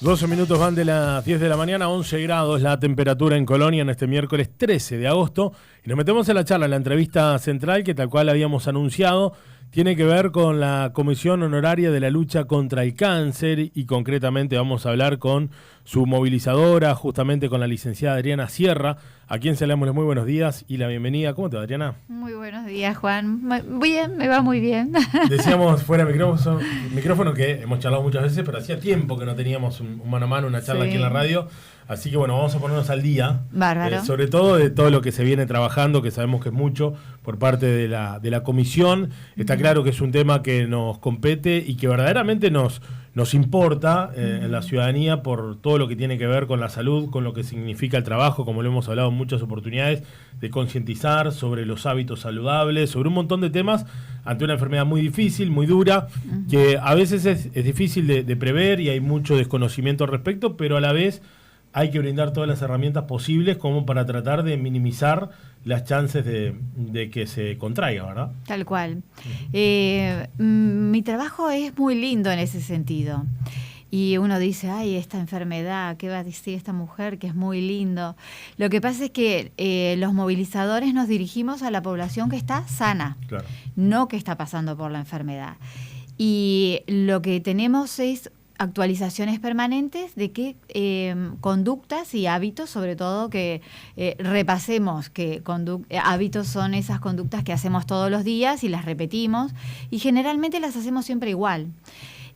12 minutos van de las 10 de la mañana, 11 grados la temperatura en Colonia en este miércoles 13 de agosto. Y nos metemos en la charla, en la entrevista central que tal cual habíamos anunciado, tiene que ver con la Comisión Honoraria de la Lucha contra el Cáncer y concretamente vamos a hablar con su movilizadora, justamente con la licenciada Adriana Sierra, a quien se le damos los muy buenos días y la bienvenida. ¿Cómo te va, Adriana? Muy buenos días, Juan. Bien, me va muy bien. Decíamos fuera de micrófono que hemos charlado muchas veces, pero hacía tiempo que no teníamos un mano a mano, una charla aquí en la radio. Así que bueno, vamos a ponernos al día. Bárbaro. Sobre todo de todo lo que se viene trabajando, que sabemos que es mucho por parte de la comisión. Está claro que es un tema que nos compete y que verdaderamente nos importa en la ciudadanía por todo lo que tiene que ver con la salud, con lo que significa el trabajo, como lo hemos hablado en muchas oportunidades, de concientizar sobre los hábitos saludables, sobre un montón de temas ante una enfermedad muy difícil, muy dura, que a veces es difícil de prever y hay mucho desconocimiento al respecto, pero a la vez hay que brindar todas las herramientas posibles como para tratar de minimizar las chances de que se contraiga, ¿verdad? Tal cual. Mi trabajo es muy lindo en ese sentido. Y uno dice, ay, esta enfermedad, ¿qué va a decir esta mujer? Que es muy lindo. Lo que pasa es que los movilizadores nos dirigimos a la población que está sana, claro, no que está pasando por la enfermedad. Y lo que tenemos es actualizaciones permanentes de qué conductas y hábitos, sobre todo que repasemos que hábitos son esas conductas que hacemos todos los días y las repetimos y generalmente las hacemos siempre igual.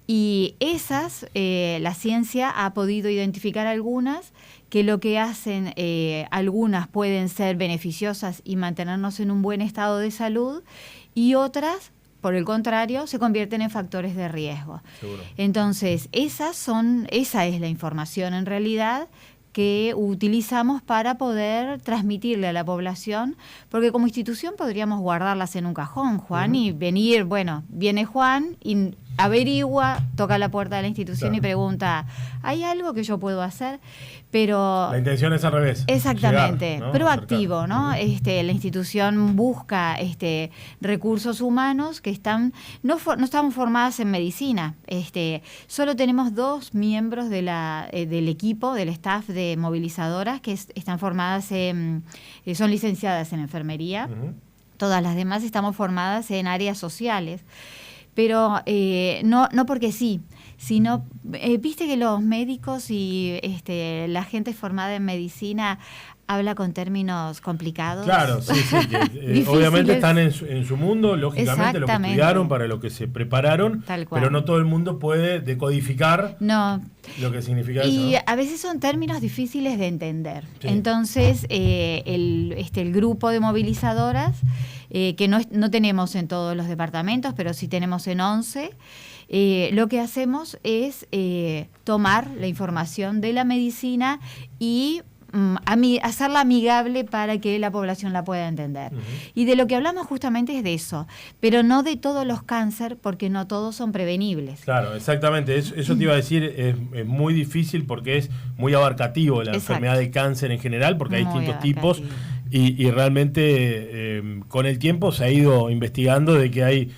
Y esas, la ciencia ha podido identificar algunas que lo que hacen, algunas pueden ser beneficiosas y mantenernos en un buen estado de salud y otras, por el contrario, se convierten en factores de riesgo. Seguro. Entonces, esa es la información en realidad que utilizamos para poder transmitirle a la población, porque como institución podríamos guardarlas en un cajón, Juan, y venir, bueno, viene Juan y averigua, toca la puerta de la institución, claro, y pregunta, ¿hay algo que yo puedo hacer? Pero la intención es al revés. Exactamente, llegar, ¿no? Proactivo, ¿no? La institución busca recursos humanos que están no estamos formadas en medicina. Solo tenemos 2 miembros del equipo, del staff de movilizadoras que están formadas son licenciadas en enfermería. Todas las demás estamos formadas en áreas sociales. Pero no porque sí, sino, viste que los médicos y la gente formada en medicina habla con términos complicados. Claro, sí, que obviamente están en su mundo, lógicamente lo que estudiaron, para lo que se prepararon, pero no todo el mundo puede decodificar lo que significa eso. Y a veces son términos difíciles de entender. Sí. Entonces, el grupo de movilizadoras, que no tenemos en todos los departamentos, pero sí tenemos en 11, lo que hacemos es tomar la información de la medicina y hacerla amigable para que la población la pueda entender. Y de lo que hablamos justamente es de eso, pero no de todos los cánceres, porque no todos son prevenibles. Claro, exactamente, eso te iba a decir, es muy difícil porque es muy abarcativo la enfermedad de cáncer en general, porque hay distintos tipos y realmente con el tiempo se ha ido investigando de que hay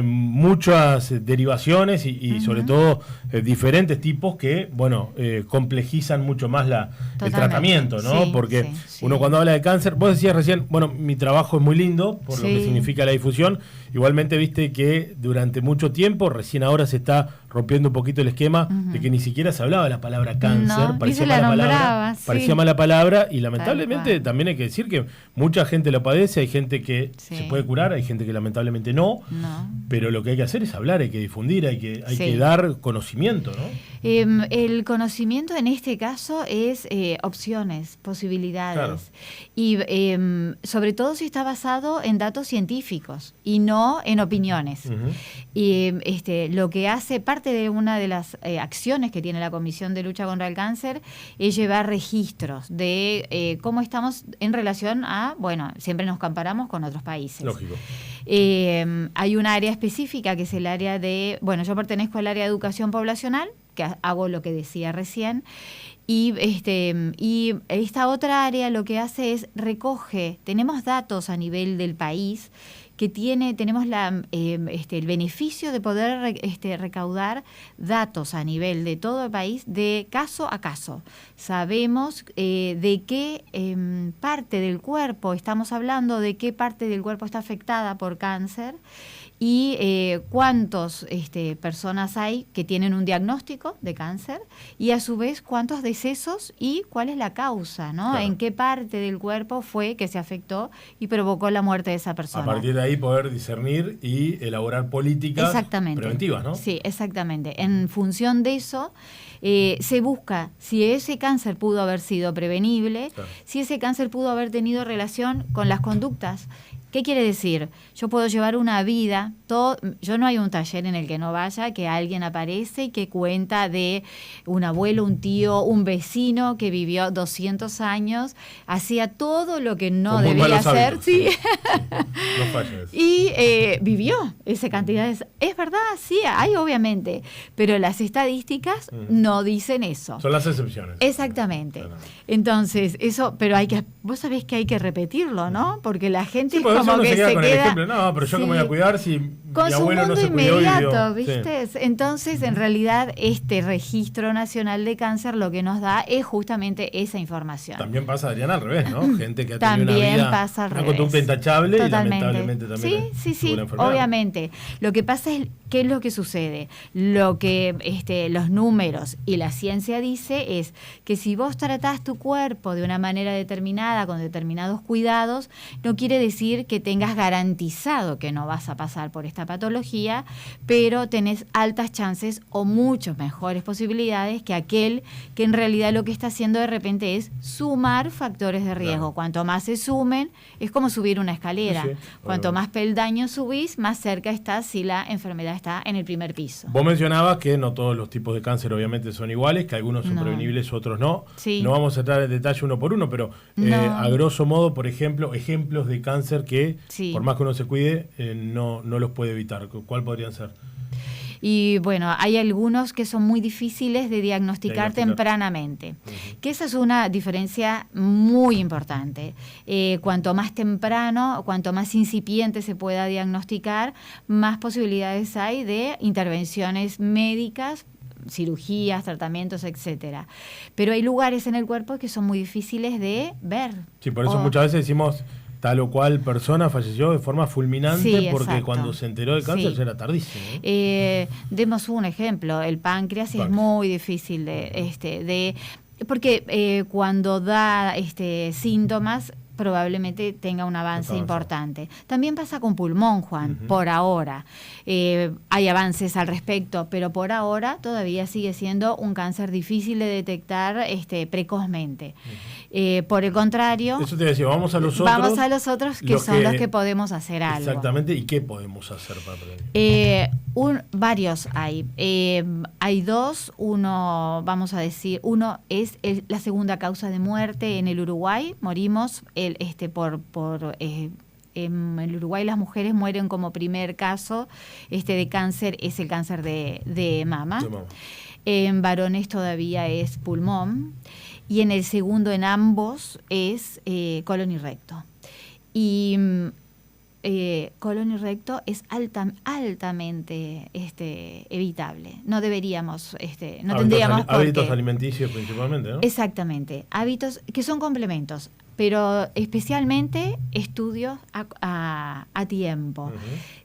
muchas derivaciones y sobre todo diferentes tipos que, bueno, complejizan mucho más el tratamiento, ¿no? Porque uno cuando habla de cáncer, vos decías recién, bueno, mi trabajo es muy lindo por lo que significa la difusión. Igualmente viste que durante mucho tiempo, recién ahora se está rompiendo un poquito el esquema de que ni siquiera se hablaba de la palabra cáncer, parecía mala palabra y lamentablemente también hay que decir que mucha gente lo padece, hay gente que se puede curar, hay gente que lamentablemente no. Pero lo que hay que hacer es hablar, hay que difundir, hay que dar conocimiento, ¿no? El conocimiento en este caso es opciones, posibilidades. Claro. Y sobre todo si está basado en datos científicos y no en opiniones. Y lo que hace parte de una de las acciones que tiene la Comisión de Lucha contra el Cáncer es llevar registros de cómo estamos en relación a, bueno, siempre nos comparamos con otros países. Lógico. Hay un área específica que es el área de, bueno, yo pertenezco al área de educación poblacional, que hago lo que decía recién, y esta otra área lo que hace es tenemos datos a nivel del país que tenemos el beneficio de poder recaudar datos a nivel de todo el país de caso a caso. Sabemos de qué parte del cuerpo estamos hablando, de qué parte del cuerpo está afectada por cáncer y cuántas personas hay que tienen un diagnóstico de cáncer y a su vez cuántos decesos y cuál es la causa, ¿no? Claro. En qué parte del cuerpo fue que se afectó y provocó la muerte de esa persona. A partir de ahí poder discernir y elaborar políticas preventivas, ¿no? Sí, exactamente. En función de eso se busca si ese cáncer pudo haber sido prevenible, claro, si ese cáncer pudo haber tenido relación con las conductas. ¿Qué quiere decir? Yo puedo llevar una vida, yo no hay un taller en el que no vaya, que alguien aparece y que cuenta de un abuelo, un tío, un vecino que vivió 200 años, hacía todo lo que no debía hacer. Sí. No falles. Y vivió esa cantidad de... Es verdad, sí, hay obviamente, pero las estadísticas no dicen eso. Son las excepciones. Exactamente. Claro. Entonces, eso, pero vos sabés que hay que repetirlo, ¿no? Porque la gente... Sí, como que se queda con el ejemplo. No, pero yo que me voy a cuidar si con mi abuelo no se cuidó. Inmediato, ¿viste? Sí. Entonces, en realidad, este Registro Nacional de Cáncer lo que nos da es justamente esa información. También pasa, Adriana, al revés, ¿no? Gente que ha tenido una conducta intachable. Totalmente. Y lamentablemente también sí, obviamente. Lo que pasa es, ¿qué es lo que sucede? Lo que los números y la ciencia dice es que si vos tratás tu cuerpo de una manera determinada, con determinados cuidados, no quiere decir que tengas garantizado que no vas a pasar por esta patología, pero tenés altas chances o muchas mejores posibilidades que aquel que en realidad lo que está haciendo de repente es sumar factores de riesgo. Claro. Cuanto más se sumen, es como subir una escalera. Sí, cuanto más peldaños subís, más cerca estás si la enfermedad está en el primer piso. Vos mencionabas que no todos los tipos de cáncer obviamente son iguales, que algunos son prevenibles, otros no. Sí. No vamos a entrar en detalle uno por uno, pero a grosso modo, por ejemplo, ejemplos de cáncer que, por más que uno se cuide, no los puede evitar. ¿Cuál podrían ser? Y bueno, hay algunos que son muy difíciles de diagnosticar tempranamente, que esa es una diferencia muy importante. Cuanto más temprano, cuanto más incipiente se pueda diagnosticar, más posibilidades hay de intervenciones médicas, cirugías, tratamientos, etcétera. Pero hay lugares en el cuerpo que son muy difíciles de ver. Sí, por eso muchas veces decimos tal o cual persona falleció de forma fulminante porque cuando se enteró del cáncer ya era tardísimo, ¿no? Demos un ejemplo, el páncreas es muy difícil porque cuando da síntomas probablemente tenga un avance importante. También pasa con pulmón, Juan, por ahora. Hay avances al respecto, pero por ahora todavía sigue siendo un cáncer difícil de detectar precozmente. Por el contrario... Eso te decía, vamos a los otros que son los que podemos hacer algo. Exactamente, ¿y qué podemos hacer para prevenir? Varios hay. Hay dos, uno es la segunda causa de muerte en el Uruguay. Morimos en el Uruguay las mujeres mueren como primer caso de cáncer, es el cáncer de mama. En varones todavía es pulmón y en el segundo en ambos es colon y recto. Y colon y recto es altamente evitable. No deberíamos, tendríamos por qué. Hábitos alimenticios principalmente, ¿no? Exactamente. Hábitos que son complementos, pero especialmente estudios a tiempo.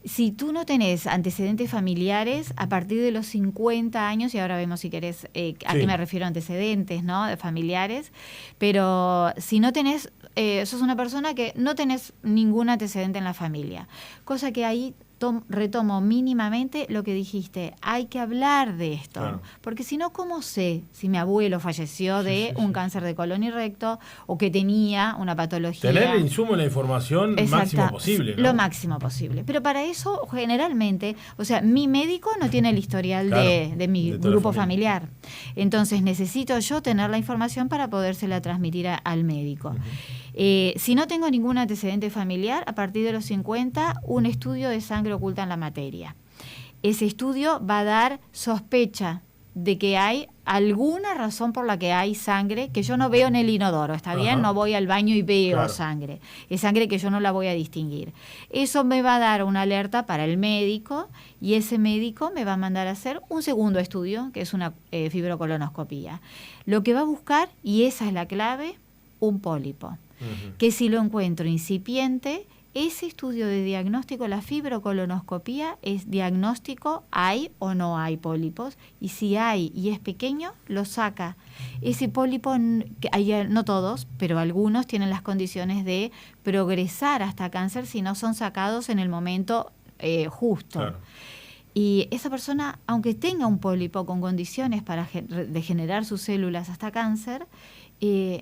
Si tú no tenés antecedentes familiares, a partir de los 50 años, y ahora vemos si querés a qué me refiero antecedentes, ¿no? De familiares, pero si no tenés, sos una persona que no tenés ningún antecedente en la familia, cosa que ahí retomo mínimamente lo que dijiste, hay que hablar de esto, claro, porque si no, ¿cómo sé si mi abuelo falleció de un cáncer de colon y recto o que tenía una patología? Tener el insumo, la información máximo posible, ¿no? Lo máximo posible. Pero para eso, generalmente, mi médico no tiene el historial de mi grupo familiar. Entonces, necesito yo tener la información para podérsela transmitir al médico. Si no tengo ningún antecedente familiar, a partir de los 50, un estudio de sangre oculta en la materia. Ese estudio va a dar sospecha de que hay alguna razón por la que hay sangre que yo no veo en el inodoro, ¿está bien? No voy al baño y veo sangre. Es sangre que yo no la voy a distinguir. Eso me va a dar una alerta para el médico y ese médico me va a mandar a hacer un segundo estudio, que es una fibrocolonoscopía. Lo que va a buscar, y esa es la clave, un pólipo. Que si lo encuentro incipiente, ese estudio de diagnóstico, la fibrocolonoscopía, es diagnóstico, hay o no hay pólipos, y si hay y es pequeño, lo saca. Ese pólipo, no todos, pero algunos tienen las condiciones de progresar hasta cáncer si no son sacados en el momento justo. Claro. Y esa persona, aunque tenga un pólipo con condiciones para degenerar sus células hasta cáncer,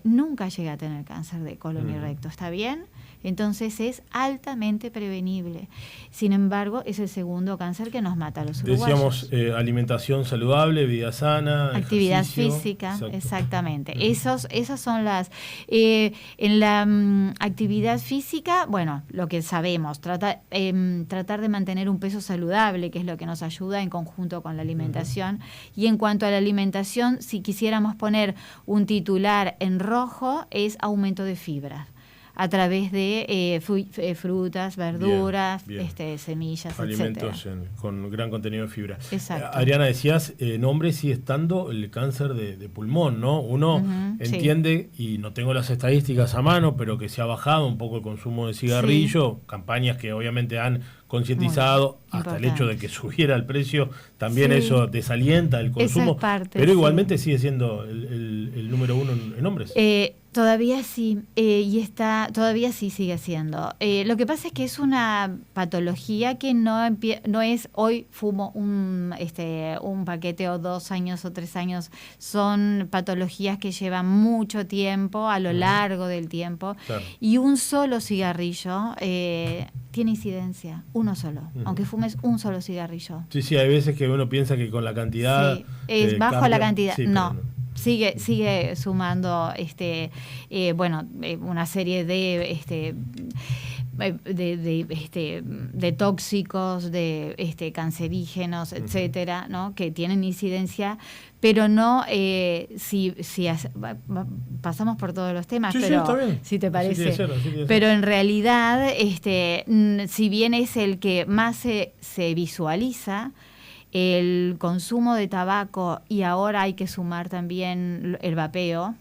nunca llega a tener cáncer de colon y recto, ¿está bien? Entonces es altamente prevenible. Sin embargo, es el segundo cáncer que nos mata a los uruguayos. Decíamos alimentación saludable, vida sana, actividad física, exactamente. Esas son las... en la actividad física, bueno, lo que sabemos, tratar de mantener un peso saludable, que es lo que nos ayuda en conjunto con la alimentación. Y en cuanto a la alimentación, si quisiéramos poner un titular en rojo, es aumento de fibras a través de frutas, verduras, bien. Semillas, alimentos con gran contenido de fibra. Exacto. Adriana, decías, en hombres sigue estando el cáncer de pulmón, ¿no? Uno entiende, y no tengo las estadísticas a mano, pero que se ha bajado un poco el consumo de cigarrillo, campañas que obviamente han concientizado hasta el hecho de que subiera el precio, también eso desalienta el consumo, pero igualmente sigue siendo el número uno en hombres. Todavía sí, todavía sí sigue siendo. Lo que pasa es que es una patología que no es hoy fumo un paquete o 2 años o 3 años. Son patologías que llevan mucho tiempo, a lo largo del tiempo, y un solo cigarrillo tiene incidencia, uno solo, aunque fumes un solo cigarrillo. Sí, hay veces que uno piensa que con la cantidad... es bajo la cantidad, no. Sigue sumando una serie de tóxicos, de cancerígenos, etcétera, ¿no? Que tienen incidencia, pero no si pasamos por todos los temas, pero está bien. Si te parece. Así pero en realidad, si bien es el que más se visualiza, el consumo de tabaco, y ahora hay que sumar también el vapeo,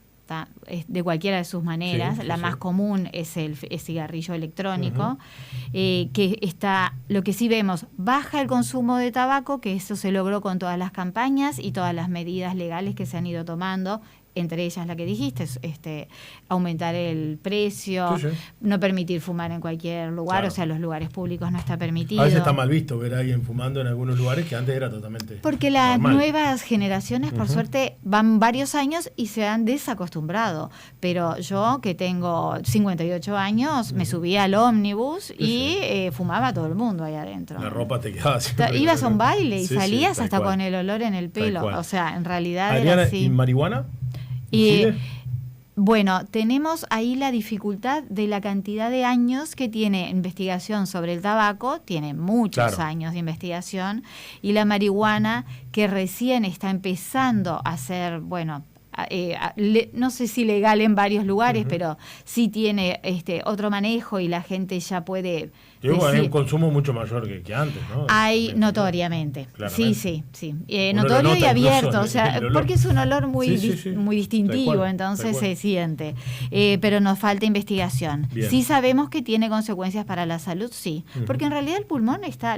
de cualquiera de sus maneras, la más común es el cigarrillo electrónico, lo que sí vemos, baja el consumo de tabaco, que eso se logró con todas las campañas y todas las medidas legales que se han ido tomando, entre ellas la que dijiste, aumentar el precio, no permitir fumar en cualquier lugar, o sea, los lugares públicos no está permitido. A veces está mal visto ver a alguien fumando en algunos lugares que antes era totalmente porque las normal. Nuevas generaciones, por suerte, van varios años y se han desacostumbrado. Pero yo, que tengo 58 años, me subía al ómnibus y fumaba todo el mundo ahí adentro. La ropa te quedaba así. Ibas a un baile y salías hasta con el olor en el pelo. O sea, en realidad Adriana, era así. ¿y marihuana? Bueno, tenemos ahí la dificultad de la cantidad de años que tiene investigación sobre el tabaco, tiene muchos años de investigación, y la marihuana, que recién está empezando a ser, no sé si legal en varios lugares, pero sí tiene otro manejo y la gente ya puede... Hay un consumo mucho mayor que antes, ¿no? Hay notoriamente. Sí. Notorio y abierto, o sea, porque es un olor muy distintivo, entonces se siente. Pero nos falta investigación. Bien. Sí sabemos que tiene consecuencias para la salud, porque en realidad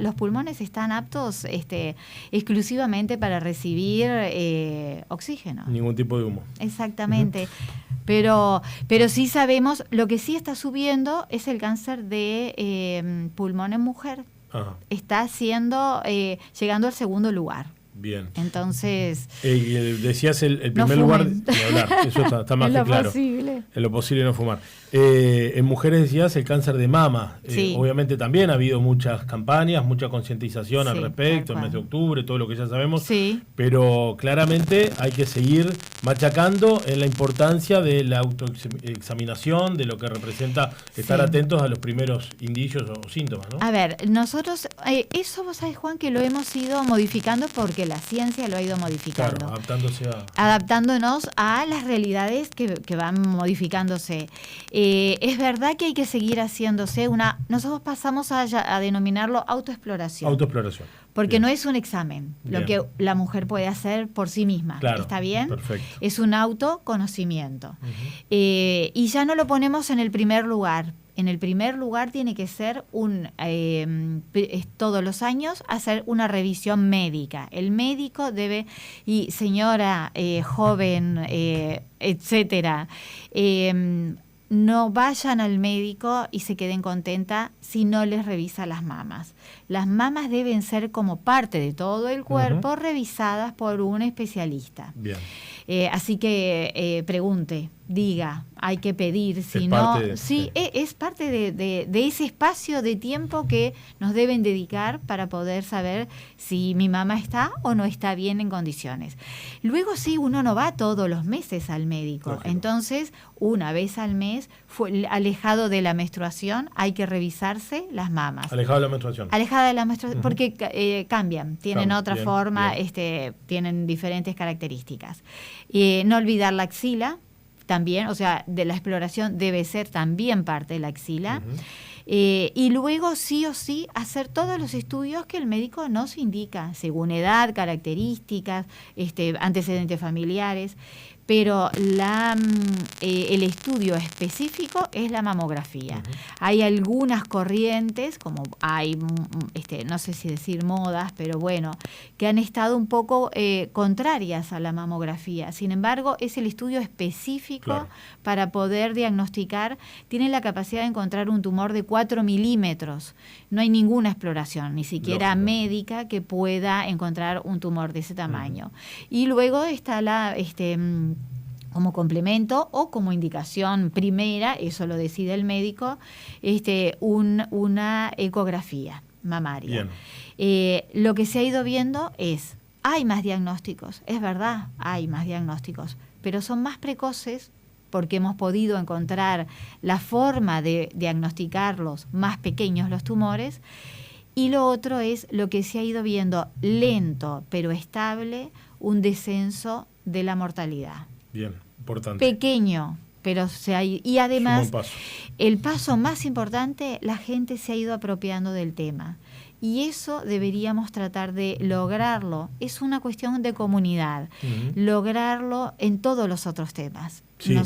los pulmones están aptos exclusivamente para recibir oxígeno. Ningún tipo de humo. Exactamente. Pero sí sabemos, lo que sí está subiendo es el cáncer de pulmón en mujer. Está llegando al segundo lugar. Bien. Entonces... decías el primer lugar de hablar, eso está más que claro. En lo posible no fumar. En mujeres decías el cáncer de mama. Obviamente también ha habido muchas campañas, mucha concientización al respecto, el mes de octubre, todo lo que ya sabemos. Pero claramente hay que seguir machacando en la importancia de la autoexaminación, de lo que representa estar atentos a los primeros indicios o síntomas, ¿no? A ver, nosotros, eso vos sabés, Juan, que lo hemos ido modificando porque la ciencia lo ha ido modificando. Claro, adaptándonos a las realidades que van modificándose. Es verdad que hay que seguir haciéndose nosotros pasamos a denominarlo autoexploración. Porque bien. No es un examen, lo que la mujer puede hacer por sí misma. Claro, ¿está bien? Perfecto. Es un autoconocimiento. Y ya no lo ponemos en el primer lugar. En el primer lugar tiene que ser todos los años hacer una revisión médica. El médico debe, y señora, joven, etcétera, no vayan al médico y se queden contentas si no les revisa las mamas. Las mamas deben ser como parte de todo el cuerpo, revisadas por un especialista. Bien. Así que pregunte, diga, hay que pedir, si es parte de ese espacio de tiempo que nos deben dedicar para poder saber si mi mamá está o no está bien en condiciones. Luego sí, uno no va todos los meses al médico, lógico. Entonces una vez al mes, alejado de la menstruación, hay que revisarse las mamas. Alejado de la menstruación. Porque cambian, tienen otra forma, tienen diferentes características. No olvidar la axila, también, o sea, de la exploración debe ser también parte de la axila. Y luego sí o sí hacer todos los estudios que el médico nos indica, según edad, características, antecedentes familiares. Pero el estudio específico es la mamografía. Hay algunas corrientes, como hay, no sé si decir modas, pero bueno, que han estado un poco contrarias a la mamografía. Sin embargo, es el estudio específico para poder diagnosticar. Tiene la capacidad de encontrar un tumor de 4 milímetros. No hay ninguna exploración, ni siquiera médica, que pueda encontrar un tumor de ese tamaño. Y luego está como complemento o como indicación primera, eso lo decide el médico, una ecografía mamaria. Lo que se ha ido viendo hay más diagnósticos, es verdad, hay más diagnósticos, pero son más precoces porque hemos podido encontrar la forma de diagnosticarlos más pequeños los tumores. Y lo otro es lo que se ha ido viendo lento pero estable, un descenso de la mortalidad. Bien, importante. Pequeño, pero y además el paso más importante, la gente se ha ido apropiando del tema. Y eso deberíamos tratar de lograrlo. Es una cuestión de comunidad, lograrlo en todos los otros temas. Sí,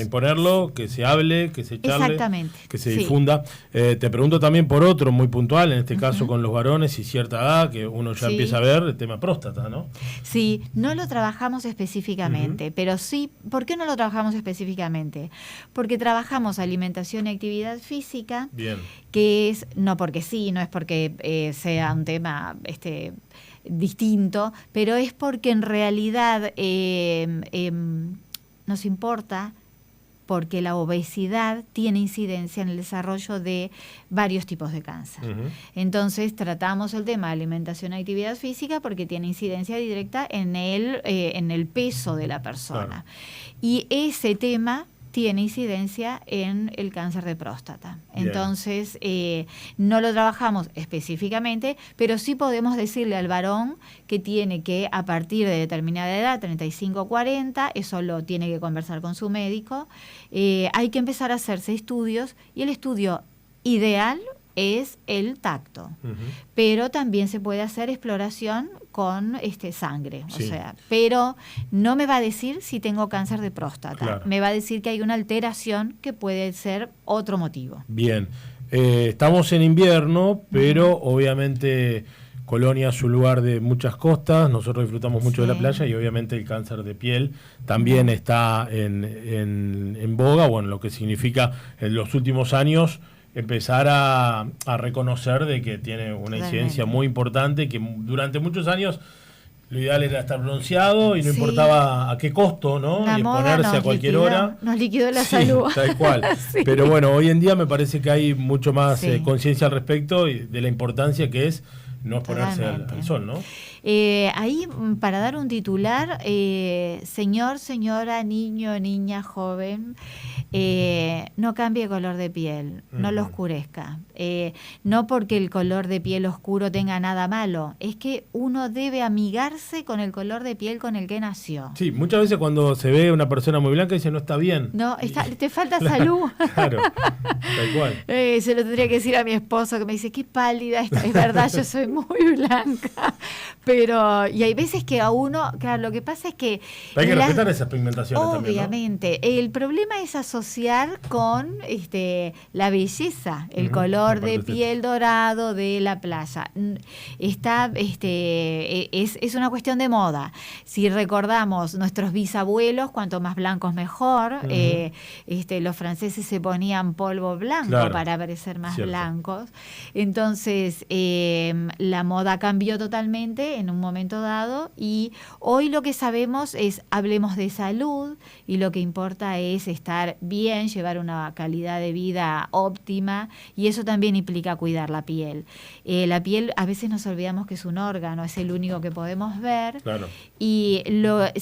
imponerlo, que se hable, que se charle, que se difunda. Te pregunto también por otro muy puntual, en este caso con los varones y cierta edad, que uno ya empieza a ver el tema próstata, ¿no? Sí, no lo trabajamos específicamente, pero sí, ¿por qué no lo trabajamos específicamente? Porque trabajamos alimentación y actividad física, que es, no porque sí, no es porque sea un tema distinto, pero es porque en realidad nos importa, porque la obesidad tiene incidencia en el desarrollo de varios tipos de cáncer. Entonces tratamos el tema de alimentación y actividad física porque tiene incidencia directa en el peso de la persona. Y ese tema tiene incidencia en el cáncer de próstata. Entonces, no lo trabajamos específicamente, pero sí podemos decirle al varón que tiene que, a partir de determinada edad, 35 o 40, eso lo tiene que conversar con su médico, hay que empezar a hacerse estudios, y el estudio ideal es el tacto, pero también se puede hacer exploración con sangre, o sea, pero no me va a decir si tengo cáncer de próstata, me va a decir que hay una alteración que puede ser otro motivo. Bien, estamos en invierno, pero obviamente Colonia es un lugar de muchas costas, nosotros disfrutamos mucho de la playa, y obviamente el cáncer de piel también está en boga, bueno, lo que significa en los últimos años empezar a reconocer de que tiene una incidencia muy importante, que durante muchos años lo ideal era estar bronceado y no importaba a qué costo, ¿no? Y exponerse a cualquier hora. Nos liquidó la salud. Tal cual. Pero bueno, hoy en día me parece que hay mucho más conciencia al respecto y de la importancia que es no exponerse al sol, ¿no? Ahí, para dar un titular, señor, señora, niño, niña, joven, no cambie color de piel, no lo oscurezca. No porque el color de piel oscuro tenga nada malo, es que uno debe amigarse con el color de piel con el que nació. Sí, muchas veces cuando se ve una persona muy blanca dice no está bien. No, te falta salud. Claro, tal cual. Se lo tendría que decir a mi esposo, que me dice, qué pálida esta. Es verdad, yo soy muy blanca. Pero, y hay veces que a uno, claro, lo que pasa es que... Hay que respetar esas pigmentaciones también, ¿no? Obviamente. El problema es asociar con la belleza, el color de piel dorado de la playa. Es una cuestión de moda. Si recordamos nuestros bisabuelos, cuanto más blancos mejor. Los franceses se ponían polvo blanco para parecer más blancos. Entonces, la moda cambió totalmente en un momento dado y hoy lo que sabemos es, hablemos de salud y lo que importa es estar bien, llevar una calidad de vida óptima y eso también implica cuidar la piel. La piel, a veces nos olvidamos que es un órgano, es el único que podemos ver. Claro. Y la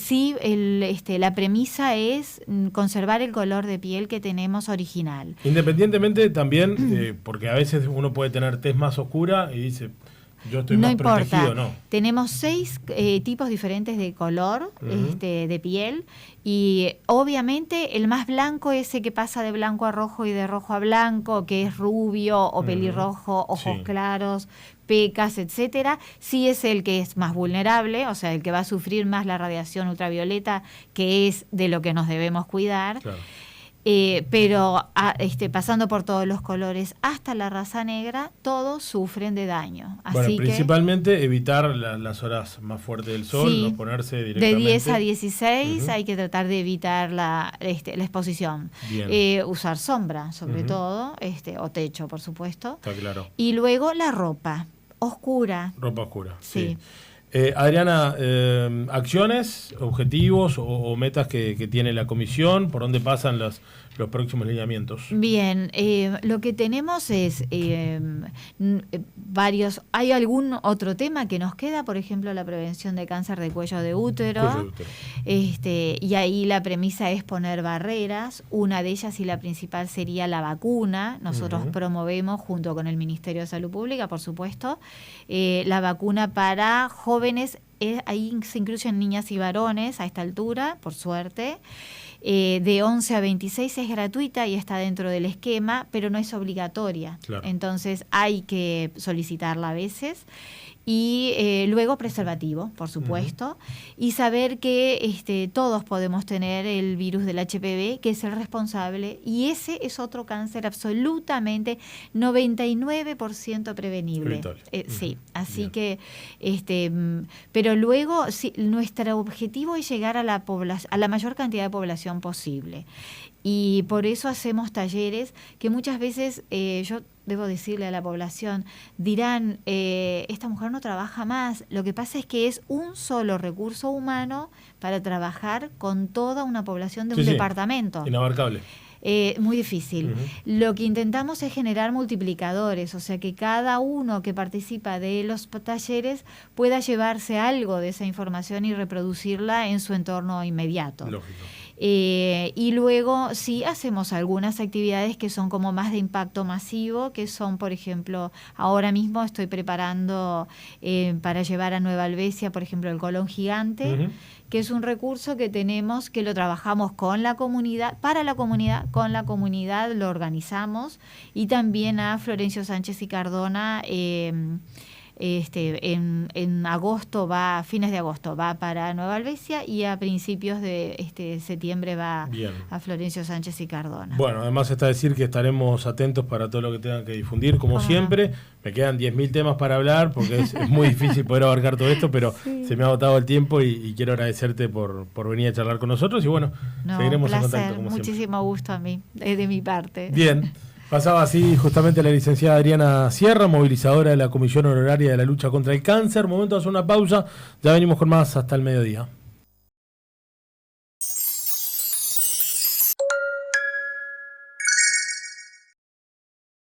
premisa es conservar el color de piel que tenemos original. Independientemente también, porque a veces uno puede tener tez más oscura y dice, yo estoy más protegido, ¿no? Tenemos 6 tipos diferentes de color de piel y obviamente el más blanco es ese que pasa de blanco a rojo y de rojo a blanco, que es rubio o pelirrojo, ojos claros, pecas, etcétera. Sí es el que es más vulnerable, o sea, el que va a sufrir más la radiación ultravioleta, que es de lo que nos debemos cuidar. Claro. Pero pasando por todos los colores hasta la raza negra, todos sufren de daño. Así principalmente evitar las horas más fuertes del sol, no ponerse directamente. De 10 a 16 hay que tratar de evitar la exposición. Usar sombra, sobre todo, o techo, por supuesto. Está claro. Y luego la ropa oscura. Ropa oscura, sí. Adriana, acciones, objetivos o metas que tiene la comisión, por dónde pasan los próximos lineamientos. Bien, lo que tenemos es varios. ¿Hay algún otro tema que nos queda? Por ejemplo, la prevención de cáncer de cuello de útero. Y ahí la premisa es poner barreras. Una de ellas y la principal sería la vacuna. Nosotros promovemos, junto con el Ministerio de Salud Pública, por supuesto, la vacuna para jóvenes. Ahí se incluyen niñas y varones a esta altura, por suerte. De 11 a 26 es gratuita y está dentro del esquema, pero no es obligatoria. Claro. Entonces hay que solicitarla a veces. Y luego preservativo, por supuesto, y saber que todos podemos tener el virus del HPV, que es el responsable, y ese es otro cáncer absolutamente 99% prevenible. Sí, así que, pero luego nuestro objetivo es llegar a la mayor cantidad de población posible. Y por eso hacemos talleres que muchas veces, yo debo decirle a la población, dirán, esta mujer no trabaja más. Lo que pasa es que es un solo recurso humano para trabajar con toda una población de un departamento. Inabarcable. Muy difícil. Lo que intentamos es generar multiplicadores, o sea que cada uno que participa de los talleres pueda llevarse algo de esa información y reproducirla en su entorno inmediato. Lógico. Y luego sí hacemos algunas actividades que son como más de impacto masivo, que son, por ejemplo, ahora mismo estoy preparando para llevar a Nueva Alvesia, por ejemplo, el colon gigante, que es un recurso que tenemos, que lo trabajamos con la comunidad, para la comunidad, con la comunidad lo organizamos, y también a Florencio Sánchez y Cardona, en agosto a fines de agosto va para Nueva Alvesia y a principios de septiembre va a Florencio Sánchez y Cardona. Bueno, además está decir que estaremos atentos para todo lo que tengan que difundir, como siempre. Me quedan 10.000 temas para hablar porque es muy difícil poder abarcar todo esto, pero se me ha agotado el tiempo y quiero agradecerte por venir a charlar con nosotros y bueno, seguiremos en contacto como muchísimo siempre. Gusto a mí, de mi parte. Bien. Pasaba así justamente la licenciada Adriana Sierra, movilizadora de la Comisión Honoraria de la Lucha contra el Cáncer. Momento de hacer una pausa, ya venimos con más hasta el mediodía.